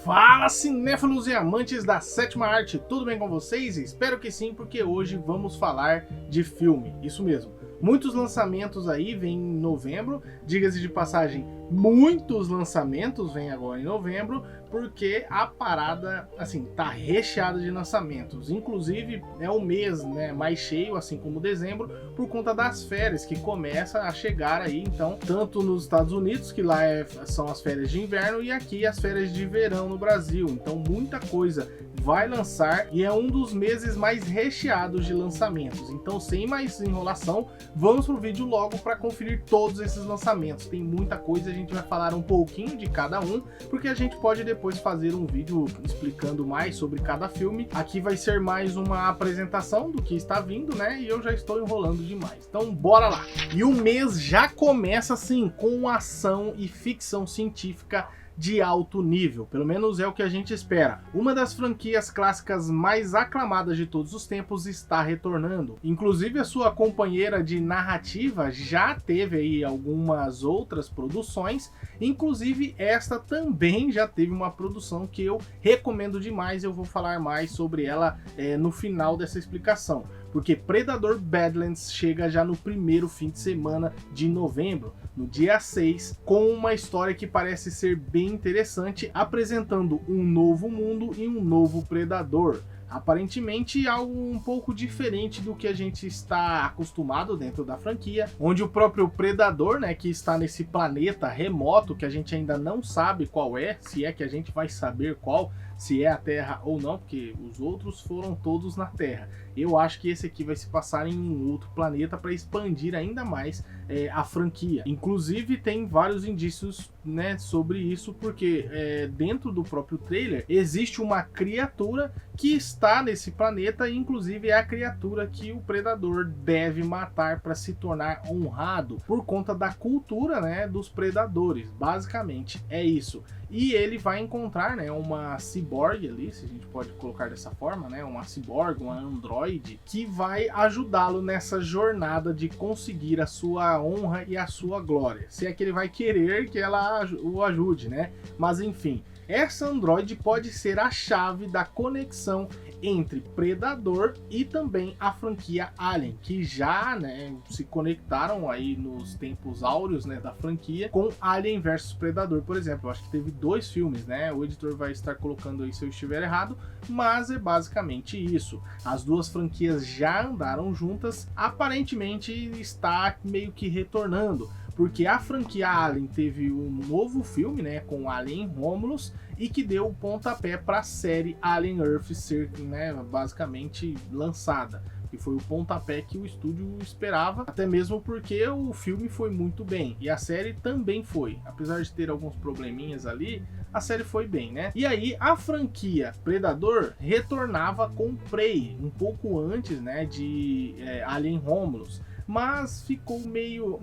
Fala, cinéfilos e amantes da sétima arte, tudo bem com vocês? Espero que sim, porque hoje vamos falar de filme, isso mesmo. Muitos lançamentos aí vêm em novembro, diga-se de passagem, muitos lançamentos vêm agora em novembro, porque a parada, assim, tá recheada de lançamentos. Inclusive, é um mês, né, mais cheio, assim como dezembro, por conta das férias que começa a chegar aí, então, tanto nos Estados Unidos, que lá são as férias de inverno, e aqui as férias de verão no Brasil. Então, muita coisa vai lançar e é um dos meses mais recheados de lançamentos. Então, sem mais enrolação, vamos pro vídeo logo para conferir todos esses lançamentos. Tem muita coisa, a gente vai falar um pouquinho de cada um, porque a gente pode depois fazer um vídeo explicando mais sobre cada filme. Aqui vai ser mais uma apresentação do que está vindo, né? E eu já estou enrolando demais. Então, bora lá! E o mês já começa assim, com ação e ficção científica de alto nível, pelo menos é o que a gente espera. Uma das franquias clássicas mais aclamadas de todos os tempos está retornando. Inclusive a sua companheira de narrativa já teve aí algumas outras produções, inclusive esta também já teve uma produção que eu recomendo demais. Eu vou falar mais sobre ela no final dessa explicação, porque Predador Badlands chega já no primeiro fim de semana de novembro, no dia 6, com uma história que parece ser bem interessante, apresentando um novo mundo e um novo predador. Aparentemente algo um pouco diferente do que a gente está acostumado dentro da franquia, onde o próprio predador, né, que está nesse planeta remoto que a gente ainda não sabe qual é, se é que a gente vai saber qual, se é a Terra ou não, porque os outros foram todos na Terra. Eu acho que esse aqui vai se passar em um outro planeta para expandir ainda mais a franquia. Inclusive tem vários indícios, né, sobre isso, porque dentro do próprio trailer existe uma criatura que está nesse planeta, e inclusive é a criatura que o predador deve matar para se tornar honrado por conta da cultura, né, dos predadores. Basicamente é isso. E ele vai encontrar, né, uma ciborgue ali, se a gente pode colocar dessa forma, né, uma ciborgue, uma androide, que vai ajudá-lo nessa jornada de conseguir a sua honra e a sua glória. Se é que ele vai querer que ela o ajude, né? Mas enfim, essa androide pode ser a chave da conexão entre Predador e também a franquia Alien, que já, né, se conectaram aí nos tempos áureos, né, da franquia, com Alien vs Predador, por exemplo. Eu acho que teve 2 filmes, né? O editor vai estar colocando aí se eu estiver errado, mas é basicamente isso. As duas franquias já andaram juntas, aparentemente está meio que retornando, porque a franquia Alien teve um novo filme, né, com Alien Romulus, e que deu o pontapé para a série Alien Earth ser, né, basicamente lançada. E foi o pontapé que o estúdio esperava, até mesmo porque o filme foi muito bem, e a série também foi. Apesar de ter alguns probleminhas ali, a série foi bem, né? E aí a franquia Predador retornava com Prey, um pouco antes, né, de Alien Romulus, mas ficou meio...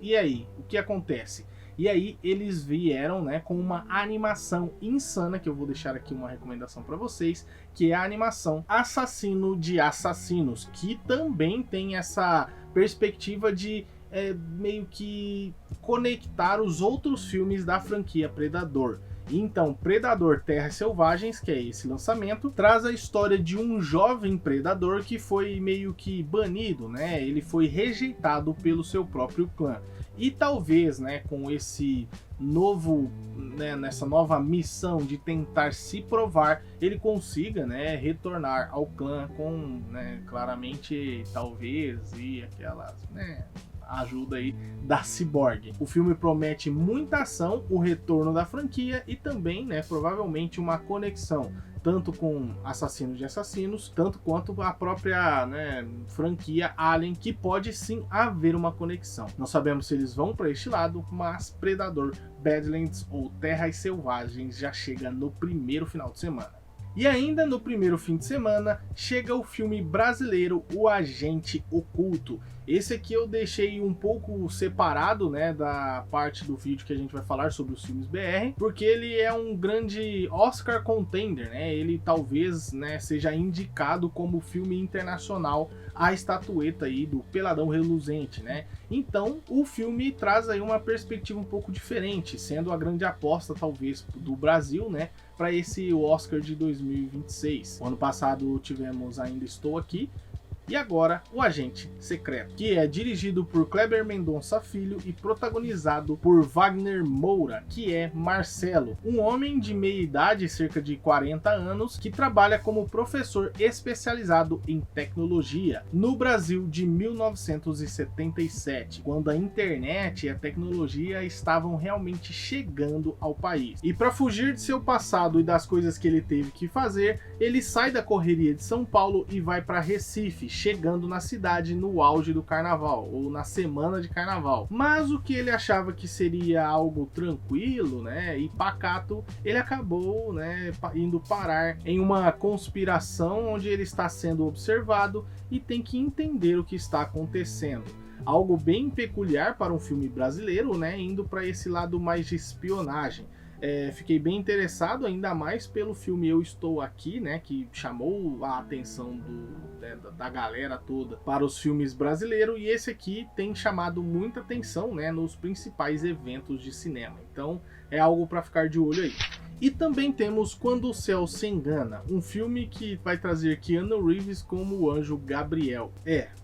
e aí? O que acontece? E aí eles vieram, né, com uma animação insana, que eu vou deixar aqui uma recomendação para vocês, que é a animação Assassino de Assassinos, que também tem essa perspectiva de meio que conectar os outros filmes da franquia Predador. Então, Predador Terras Selvagens, que é esse lançamento, traz a história de um jovem predador que foi meio que banido, né? Ele foi rejeitado pelo seu próprio clã. E talvez, né, com esse novo, né, nessa nova missão de tentar se provar, ele consiga, né, retornar ao clã com, né, claramente, talvez, e aquelas, né, ajuda aí da ciborgue. O filme promete muita ação, o retorno da franquia e também, né, provavelmente uma conexão tanto com Assassinos de Assassinos, tanto quanto a própria, né, franquia Alien, que pode sim haver uma conexão. Não sabemos se eles vão para este lado, mas Predador Badlands ou Terras Selvagens já chega no primeiro final de semana. E ainda no primeiro fim de semana chega o filme brasileiro O Agente Oculto. Esse aqui eu deixei um pouco separado, né, da parte do vídeo que a gente vai falar sobre os filmes BR, porque ele é um grande Oscar contender, né? Ele talvez, né, seja indicado como filme internacional a estatueta aí do Peladão Reluzente, né? Então, o filme traz aí uma perspectiva um pouco diferente, sendo a grande aposta talvez do Brasil, né, para esse Oscar de 2026. O ano passado tivemos Ainda Estou Aqui, e agora, O Agente Secreto, que é dirigido por Kleber Mendonça Filho e protagonizado por Wagner Moura, que é Marcelo, um homem de meia idade, cerca de 40 anos, que trabalha como professor especializado em tecnologia no Brasil de 1977, quando a internet e a tecnologia estavam realmente chegando ao país. E para fugir de seu passado e das coisas que ele teve que fazer, ele sai da correria de São Paulo e vai para Recife, chegando na cidade no auge do carnaval, ou na semana de carnaval. Mas o que ele achava que seria algo tranquilo, né, e pacato, ele acabou, né, indo parar em uma conspiração onde ele está sendo observado e tem que entender o que está acontecendo. Algo bem peculiar para um filme brasileiro, né, indo para esse lado mais de espionagem. Fiquei bem interessado, ainda mais pelo filme Eu Estou Aqui, né, que chamou a atenção da galera toda para os filmes brasileiros, e esse aqui tem chamado muita atenção, né, nos principais eventos de cinema. Então é algo para ficar de olho aí. E também temos Quando o Céu se Engana, um filme que vai trazer Keanu Reeves como o anjo Gabriel.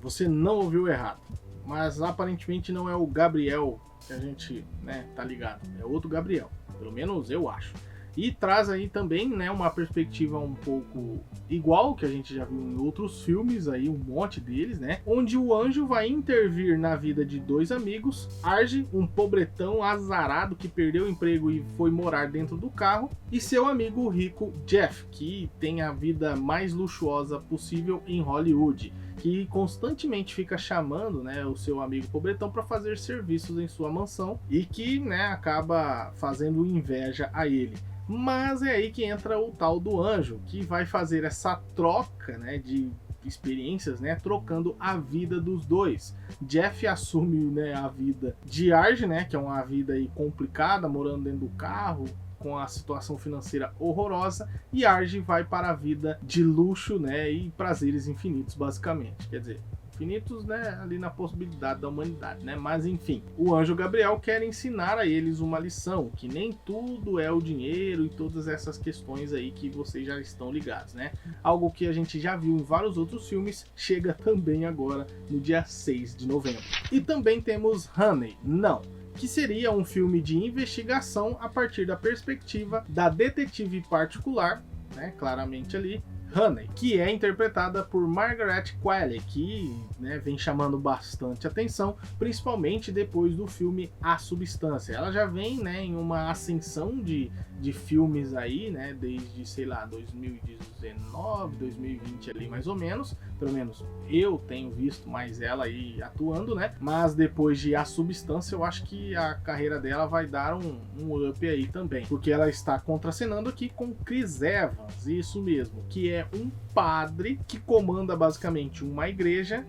Você não ouviu errado, mas aparentemente não é o Gabriel que a gente, né, tá ligado, é outro Gabriel. Pelo menos eu acho. E traz aí também, né, uma perspectiva um pouco igual que a gente já viu em outros filmes aí, um monte deles, né, onde o anjo vai intervir na vida de dois amigos, Arge, um pobretão azarado que perdeu o emprego e foi morar dentro do carro, e seu amigo rico Jeff, que tem a vida mais luxuosa possível em Hollywood, que constantemente fica chamando, né, o seu amigo pobretão para fazer serviços em sua mansão e que, né, acaba fazendo inveja a ele. Mas é aí que entra o tal do anjo, que vai fazer essa troca, né, de experiências, né, trocando a vida dos dois. Jeff assume, né, a vida de Arge, né, que é uma vida aí complicada, morando dentro do carro, com a situação financeira horrorosa, e Arge vai para a vida de luxo, né, e prazeres infinitos, basicamente. Quer dizer, infinitos, né, ali na possibilidade da humanidade, né? Mas enfim, o anjo Gabriel quer ensinar a eles uma lição, que nem tudo é o dinheiro e todas essas questões aí que vocês já estão ligados, né? Algo que a gente já viu em vários outros filmes, chega também agora no dia 6 de novembro. E também temos Honey, Não, que seria um filme de investigação a partir da perspectiva da detetive particular, né, claramente ali, Honey, que é interpretada por Margaret Qualley, que, né, vem chamando bastante atenção, principalmente depois do filme A Substância. Ela já vem, né, em uma ascensão de filmes aí, né, desde, sei lá, 2019, 2020 ali mais ou menos. Pelo menos eu tenho visto mais ela aí atuando, né? Mas depois de A Substância, eu acho que a carreira dela vai dar um up aí também, porque ela está contracenando aqui com Chris Evans, isso mesmo, que é um padre que comanda basicamente uma igreja,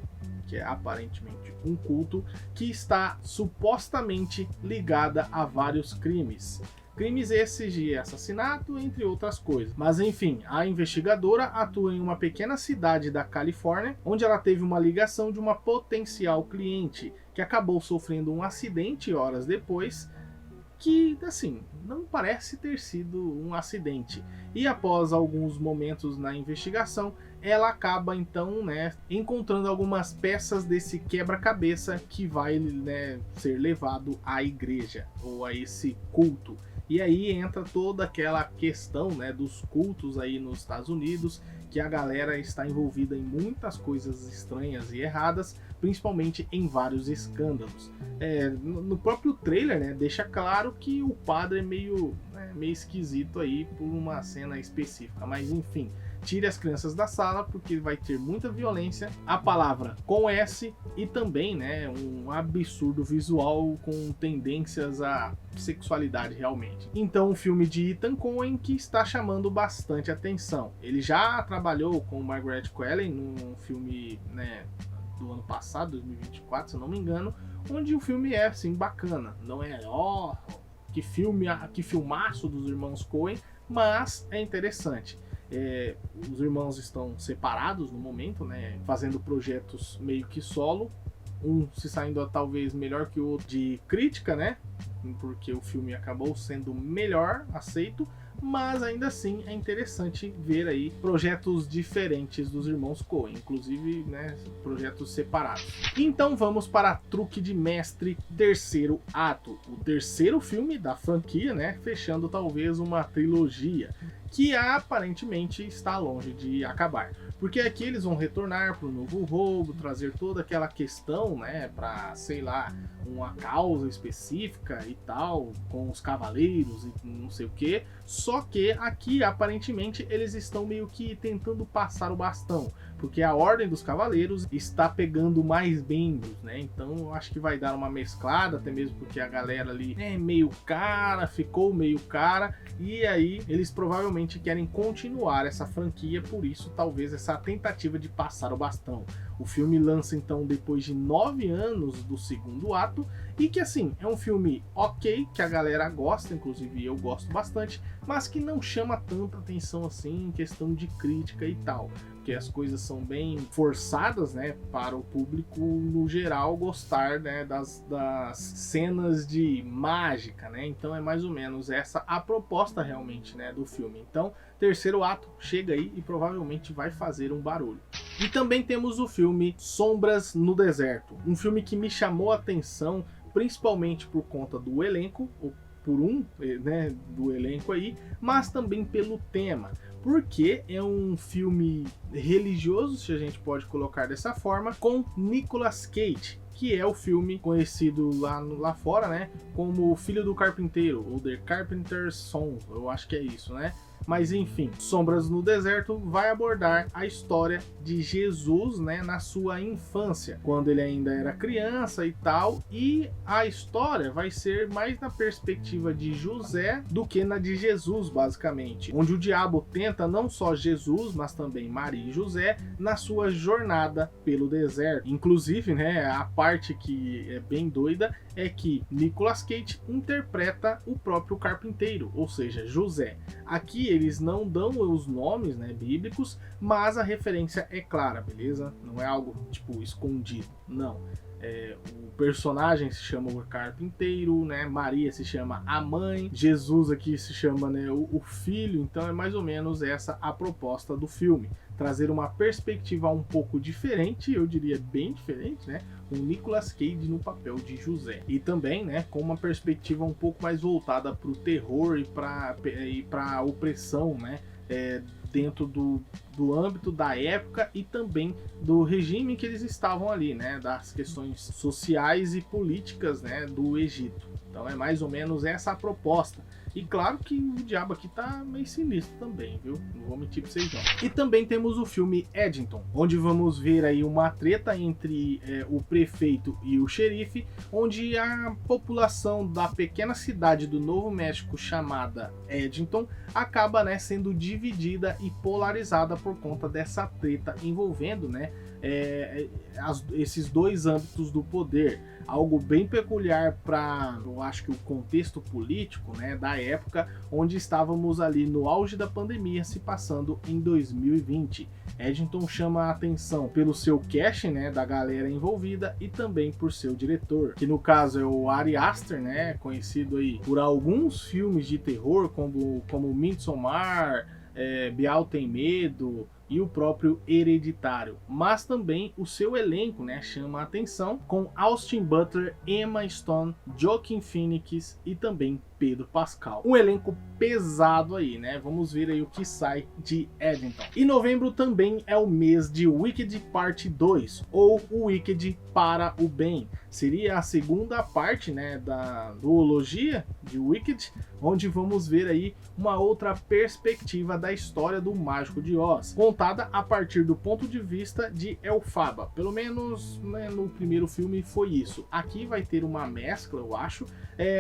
que é aparentemente um culto, que está supostamente ligada a vários crimes. Crimes esses de assassinato, entre outras coisas. Mas enfim, a investigadora atua em uma pequena cidade da Califórnia, onde ela teve uma ligação de uma potencial cliente, que acabou sofrendo um acidente horas depois, que, assim, não parece ter sido um acidente. E após alguns momentos na investigação, ela acaba então, né, encontrando algumas peças desse quebra-cabeça que vai, né, ser levado à igreja, ou a esse culto. E aí entra toda aquela questão, né, dos cultos aí nos Estados Unidos, que a galera está envolvida em muitas coisas estranhas e erradas, principalmente em vários escândalos. No próprio trailer, né, deixa claro que o padre é meio esquisito aí por uma cena específica, mas enfim, tire as crianças da sala porque vai ter muita violência, a palavra com S e também, né, um absurdo visual com tendências à sexualidade realmente. Então, um filme de Ethan Coen que está chamando bastante atenção. Ele já trabalhou com Margaret Qualley num filme, né, do ano passado, 2024, se eu não me engano, onde o filme é assim bacana, não é que filmaço dos irmãos Coen, mas é interessante. Os irmãos estão separados no momento, né, fazendo projetos meio que solo, um se saindo talvez melhor que o outro de crítica, né, porque o filme acabou sendo melhor aceito, mas ainda assim é interessante ver aí projetos diferentes dos irmãos Coen, inclusive, né, projetos separados. Então vamos para Truque de Mestre, terceiro ato, o terceiro filme da franquia, né, fechando talvez uma trilogia que aparentemente está longe de acabar. Porque aqui eles vão retornar para o novo roubo, trazer toda aquela questão, né, para, sei lá, uma causa específica e tal, com os cavaleiros e não sei o que. Só que aqui, aparentemente, eles estão meio que tentando passar o bastão, porque a Ordem dos Cavaleiros está pegando mais membros, né? Então eu acho que vai dar uma mesclada, até mesmo porque a galera ali é meio cara, ficou meio cara, e aí eles provavelmente querem continuar essa franquia, por isso talvez essa tentativa de passar o bastão. O filme lança então depois de 9 anos do segundo ato, e que assim, é um filme ok, que a galera gosta, inclusive eu gosto bastante, mas que não chama tanta atenção assim em questão de crítica e tal, porque as coisas são bem forçadas, né, para o público no geral gostar, né, das cenas de mágica, né, então é mais ou menos essa a proposta realmente, né, do filme. Então, terceiro ato chega aí e provavelmente vai fazer um barulho. E também temos o filme Sombras no Deserto, um filme que me chamou a atenção principalmente por conta do elenco, ou por né, do elenco aí, mas também pelo tema, porque é um filme religioso, se a gente pode colocar dessa forma, com Nicolas Cage, que é o filme conhecido lá fora, né, como O Filho do Carpinteiro, ou The Carpenter's Son, eu acho que é isso, né? Mas enfim, Sombras no Deserto vai abordar a história de Jesus, né, na sua infância, quando ele ainda era criança e tal, e a história vai ser mais na perspectiva de José do que na de Jesus, basicamente, onde o diabo tenta não só Jesus, mas também Maria e José na sua jornada pelo deserto. Inclusive, né, a parte que é bem doida é que Nicolas Cage interpreta o próprio carpinteiro, ou seja, José. Aqui eles não dão os nomes, né, bíblicos, mas a referência é clara, beleza? Não é algo tipo escondido, não. O personagem se chama o carpinteiro, né? Maria se chama a mãe, Jesus aqui se chama, né, o filho. Então é mais ou menos essa a proposta do filme, trazer uma perspectiva um pouco diferente, eu diria bem diferente, né? O Nicolas Cage no papel de José, e também, né, com uma perspectiva um pouco mais voltada para o terror e para a opressão, né, dentro do âmbito da época e também do regime que eles estavam ali, né, das questões sociais e políticas, né, do Egito. Então é mais ou menos essa a proposta. E claro que o diabo aqui tá meio sinistro também, viu? Não vou mentir pra vocês não. E também temos o filme Eddington, onde vamos ver aí uma treta entre o prefeito e o xerife, onde a população da pequena cidade do Novo México chamada Eddington acaba, né, sendo dividida e polarizada por conta dessa treta envolvendo, né, esses dois âmbitos do poder. Algo bem peculiar para, eu acho que o contexto político, né, da época, onde estávamos ali no auge da pandemia se passando em 2020. Eddington chama a atenção pelo seu cast, né, da galera envolvida, e também por seu diretor, que no caso é o Ari Aster, né, conhecido aí por alguns filmes de terror como Midsommar, Bial Tem Medo e o próprio Hereditário, mas também o seu elenco, né, chama a atenção, com Austin Butler, Emma Stone, Joaquin Phoenix e também Pedro Pascal. Um elenco pesado aí, né? Vamos ver aí o que sai de Eddington. E novembro também é o mês de Wicked Parte 2, ou o Wicked para o Bem. Seria a segunda parte, né, da duologia de Wicked, onde vamos ver aí uma outra perspectiva da história do Mágico de Oz, contada a partir do ponto de vista de Elphaba. Pelo menos, né, no primeiro filme foi isso. Aqui vai ter uma mescla, eu acho,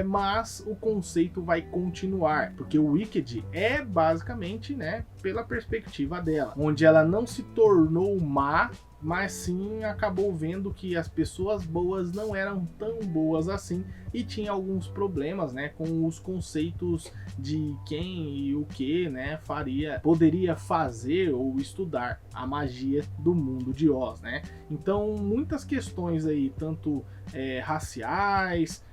mas o conceito vai continuar, porque o Wicked é basicamente, né, pela perspectiva dela, onde ela não se tornou má mas sim acabou vendo que as pessoas boas não eram tão boas assim e tinha alguns problemas, né, com os conceitos de quem e o que, né, poderia fazer ou estudar a magia do mundo de Oz, né? Então muitas questões aí, tanto raciais,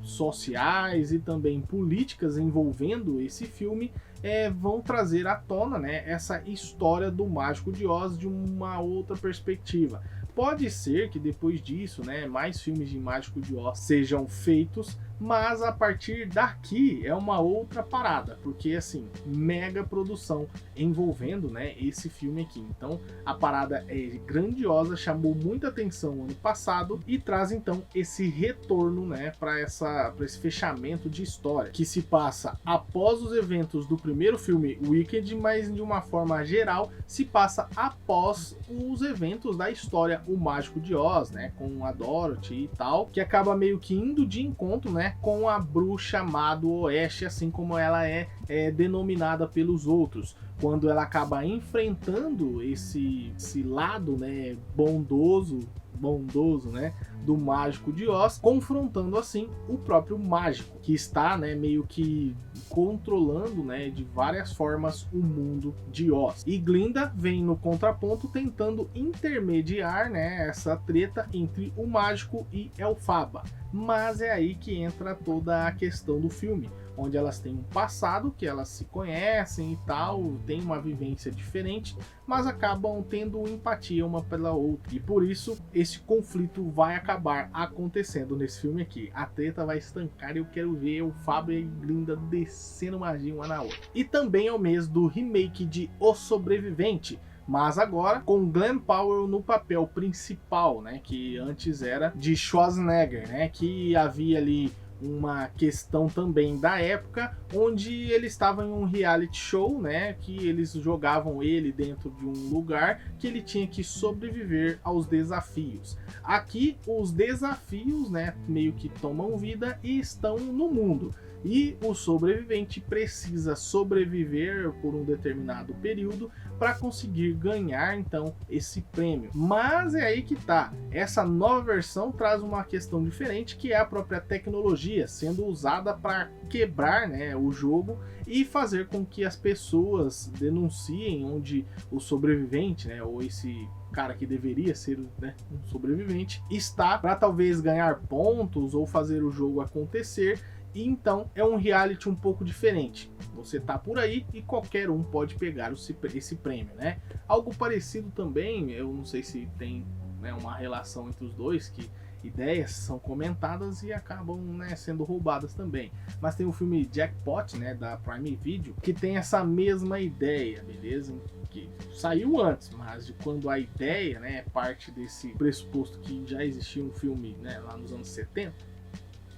sociais e também políticas envolvendo esse filme vão trazer à tona, né, essa história do Mágico de Oz de uma outra perspectiva. Pode ser que depois disso, né, mais filmes de Mágico de Oz sejam feitos, mas a partir daqui é uma outra parada, porque assim, mega produção envolvendo, né, esse filme aqui. Então a parada é grandiosa, chamou muita atenção ano passado e traz então esse retorno, né, para esse fechamento de história que se passa após os eventos do primeiro filme Wicked, mas de uma forma geral se passa após os eventos da história O Mágico de Oz, né, com a Dorothy e tal, que acaba meio que indo de encontro, né, com a bruxa má do Oeste, assim como ela é denominada pelos outros, quando ela acaba enfrentando esse lado, né, bondoso, né, do Mágico de Oz, confrontando assim o próprio mágico, que está, né, meio que controlando, né, de várias formas o mundo de Oz. E Glinda vem no contraponto tentando intermediar, né, essa treta entre o mágico e Elphaba. Mas é aí que entra toda a questão do filme, onde elas têm um passado, que elas se conhecem e tal, têm uma vivência diferente, mas acabam tendo empatia uma pela outra. E por isso, esse conflito vai acabar acontecendo nesse filme aqui. A treta vai estancar e eu quero ver o Fábio e a Glinda descendo magia uma na outra. E também é o mês do remake de O Sobrevivente, mas agora com Glen Powell no papel principal, né, que antes era de Schwarzenegger, né, que havia ali uma questão também da época, onde ele estava em um reality show, né, que eles jogavam ele dentro de um lugar que ele tinha que sobreviver aos desafios. Aqui os desafios, né, meio que tomam vida e estão no mundo. E o sobrevivente precisa sobreviver por um determinado período para conseguir ganhar então esse prêmio. Mas é aí que tá, essa nova versão traz uma questão diferente, que é a própria tecnologia sendo usada para quebrar, né, o jogo e fazer com que as pessoas denunciem onde o sobrevivente, né, ou esse cara que deveria ser, né, um sobrevivente, está, para talvez ganhar pontos ou fazer o jogo acontecer. E então é um reality um pouco diferente. Você tá por aí e qualquer um pode pegar esse prêmio, né? Algo parecido também, eu não sei se tem, né, uma relação entre os dois, que ideias são comentadas e acabam, né, sendo roubadas também. Mas tem o filme Jackpot, né, da Prime Video, que tem essa mesma ideia, beleza? Que saiu antes, mas de quando a ideia, né, é parte desse pressuposto que já existia um filme, né, lá nos anos 70.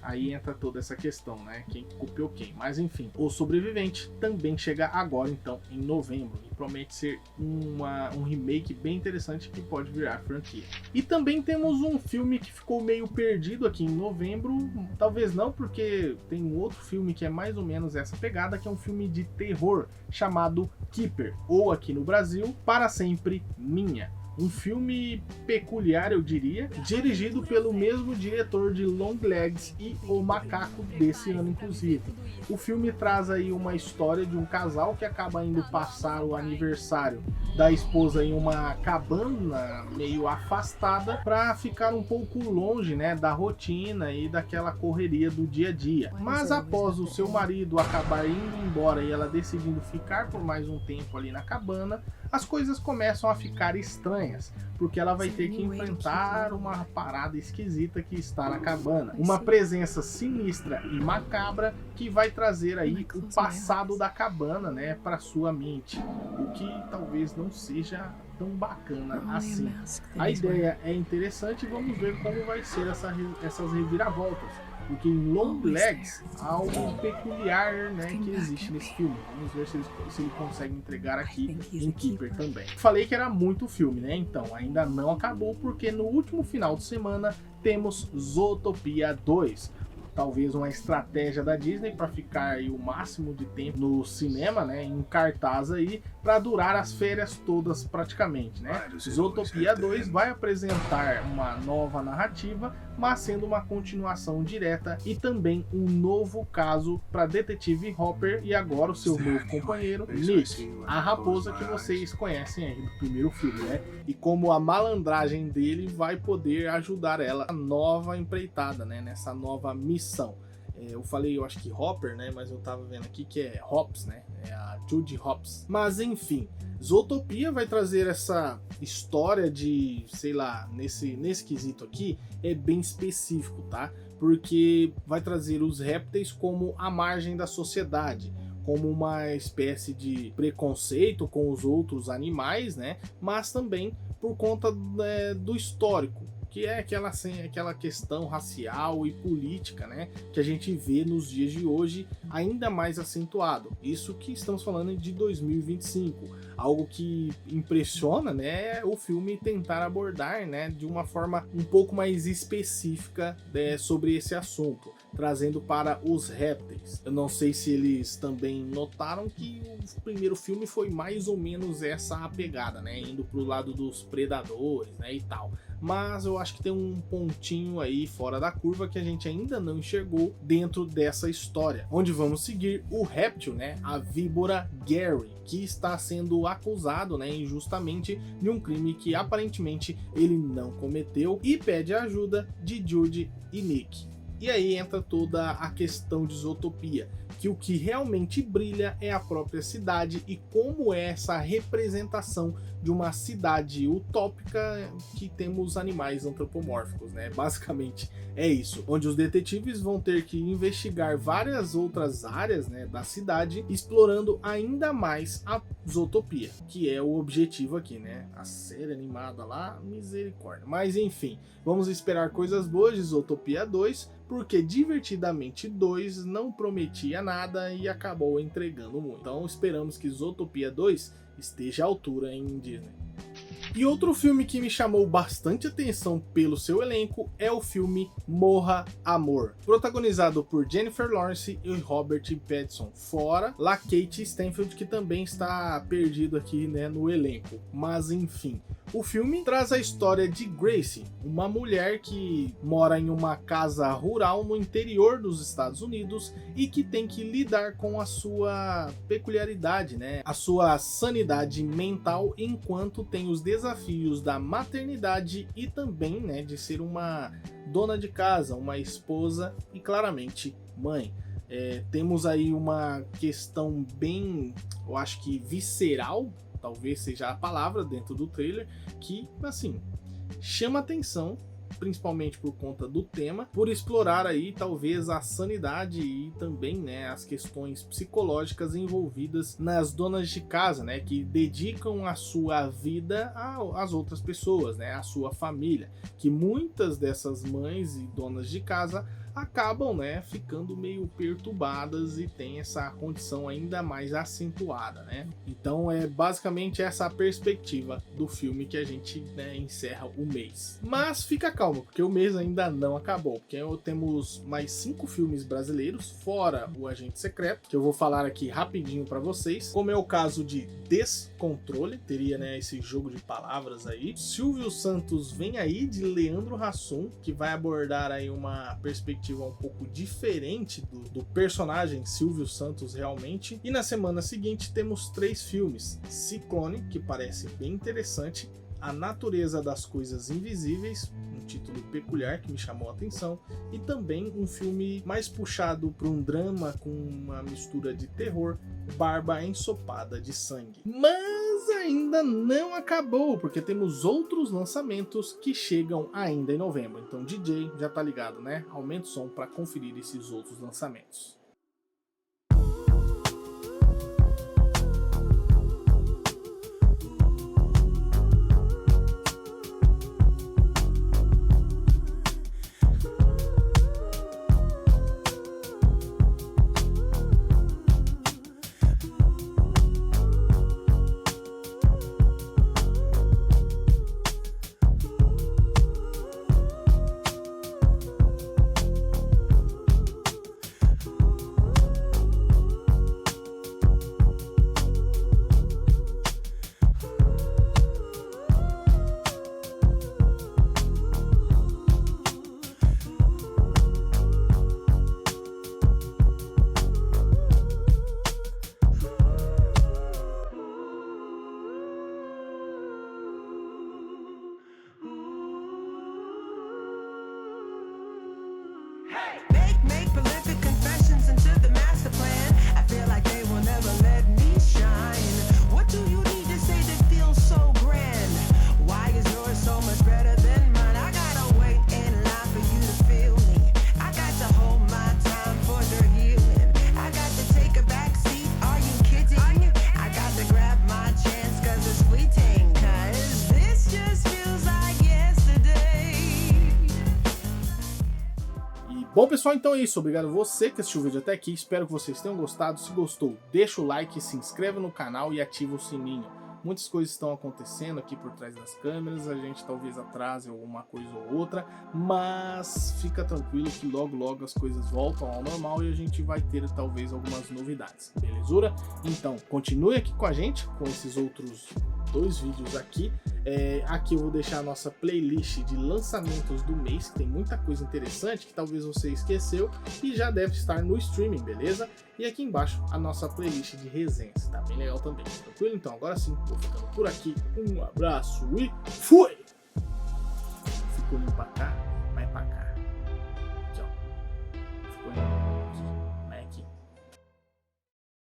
Aí entra toda essa questão, né? Quem copiou quem. Mas enfim, O Sobrevivente também chega agora, então, em novembro. E promete ser um remake bem interessante que pode virar franquia. E também temos um filme que ficou meio perdido aqui em novembro. Talvez não, porque tem um outro filme que é mais ou menos essa pegada, que é um filme de terror chamado Keeper, ou aqui no Brasil, Para Sempre Minha. Um filme peculiar, eu diria, dirigido pelo mesmo diretor de Longlegs e O Macaco desse ano, inclusive. O filme traz aí uma história de um casal que acaba indo passar o aniversário da esposa em uma cabana meio afastada para ficar um pouco longe, né, da rotina e daquela correria do dia a dia. Mas após o seu marido acabar indo embora e ela decidindo ficar por mais um tempo ali na cabana, as coisas começam a ficar estranhas, porque ela vai ter que enfrentar uma parada esquisita que está na cabana. Uma presença sinistra e macabra que vai trazer aí o passado da cabana, né, para sua mente, o que talvez não seja tão bacana assim. A ideia é interessante e vamos ver como vai ser essas reviravoltas. Porque em Longlegs há algo peculiar, né, que existe nesse filme. Vamos ver se ele consegue entregar aqui em Keeper também. Falei que era muito filme, né? Então, ainda não acabou, porque no último final de semana temos Zootopia 2. talvez uma estratégia da Disney para ficar aí o máximo de tempo no cinema, né, em cartaz aí, para durar as férias todas praticamente, né? Zootopia 2 vai apresentar uma nova narrativa, mas sendo uma continuação direta e também um novo caso para detetive Hopper e agora o seu novo companheiro Nick, a raposa que vocês conhecem aí do primeiro filme, né? E como a malandragem dele vai poder ajudar ela na nova empreitada, né? Nessa nova missão. Eu falei, eu acho que Hopper, né? Mas eu tava vendo aqui que é Hobbs, né? É a Judy Hobbs. Mas enfim, Zootopia vai trazer essa história de, sei lá, nesse quesito aqui, é bem específico, tá? Porque vai trazer os répteis como a margem da sociedade, como uma espécie de preconceito com os outros animais, né? Mas também por conta do histórico, que é aquela questão racial e política, né, que a gente vê nos dias de hoje ainda mais acentuado. Isso que estamos falando de 2025, algo que impressiona, né, o filme tentar abordar, né, de uma forma um pouco mais específica, né, sobre esse assunto, trazendo para os répteis. Eu não sei se eles também notaram que o primeiro filme foi mais ou menos essa a pegada, né, indo pro lado dos predadores, né, e tal. Mas eu acho que tem um pontinho aí fora da curva que a gente ainda não enxergou dentro dessa história, onde vamos seguir o réptil, né, a víbora Gary, que está sendo acusado, né, injustamente de um crime que aparentemente ele não cometeu e pede a ajuda de Judy e Nick. E aí entra toda a questão de Zootopia, que o que realmente brilha é a própria cidade e como é essa representação de uma cidade utópica que temos animais antropomórficos, né? Basicamente é isso, onde os detetives vão ter que investigar várias outras áreas, né, da cidade, explorando ainda mais a Zootopia, que é o objetivo aqui, né? A série animada lá, misericórdia. Mas enfim, vamos esperar coisas boas de Zootopia 2, porque Divertidamente 2 não prometia nada e acabou entregando muito. Então esperamos que Zootopia 2 esteja à altura em Disney. E outro filme que me chamou bastante atenção pelo seu elenco é o filme Morra Amor, protagonizado por Jennifer Lawrence e Robert Pattinson, fora LaKeith Stanfield, que também está perdido aqui, né, no elenco. Mas enfim, o filme traz a história de Gracie, uma mulher que mora em uma casa rural no interior dos Estados Unidos e que tem que lidar com a sua peculiaridade, né, a sua sanidade mental, enquanto tem os desafios da maternidade e também, né, de ser uma dona de casa, uma esposa e claramente mãe. Temos aí uma questão bem, eu acho que visceral, talvez seja a palavra dentro do trailer, que assim chama atenção, principalmente por conta do tema, por explorar aí talvez a sanidade e também, né, as questões psicológicas envolvidas nas donas de casa, né, que dedicam a sua vida às outras pessoas, né, à sua família, que muitas dessas mães e donas de casa acabam, né, ficando meio perturbadas e tem essa condição ainda mais acentuada, né? Então é basicamente essa a perspectiva do filme que a gente, né, encerra o mês. Mas fica calmo, porque o mês ainda não acabou, porque temos mais 5 filmes brasileiros, fora o Agente Secreto, que eu vou falar aqui rapidinho para vocês, como é o caso de Descontrole, teria, né, esse jogo de palavras aí. Silvio Santos Vem Aí, de Leandro Hassum, que vai abordar aí uma perspectiva um pouco diferente do personagem Silvio Santos realmente. E na semana seguinte temos 3 filmes: Ciclone, que parece bem interessante, A Natureza das Coisas Invisíveis, um título peculiar que me chamou a atenção, e também um filme mais puxado para um drama com uma mistura de terror, Barba Ensopada de Sangue. Mas ainda não acabou, porque temos outros lançamentos que chegam ainda em novembro. Então, DJ, já tá ligado, né? Aumenta o som para conferir esses outros lançamentos. Bom, pessoal, então é isso. Obrigado a você que assistiu o vídeo até aqui. Espero que vocês tenham gostado. Se gostou, deixa o like, se inscreve no canal e ativa o sininho. Muitas coisas estão acontecendo aqui por trás das câmeras, a gente talvez atrase alguma coisa ou outra, mas fica tranquilo que logo logo as coisas voltam ao normal e a gente vai ter talvez algumas novidades, belezura? Então, continue aqui com a gente, com esses outros 2 vídeos aqui. Aqui eu vou deixar a nossa playlist de lançamentos do mês, que tem muita coisa interessante que talvez você esqueceu e já deve estar no streaming, beleza? E aqui embaixo a nossa playlist de resenhas, tá bem legal também, tranquilo? Então agora sim, vou ficando por aqui, um abraço e fui! Ficou limpo pra cá.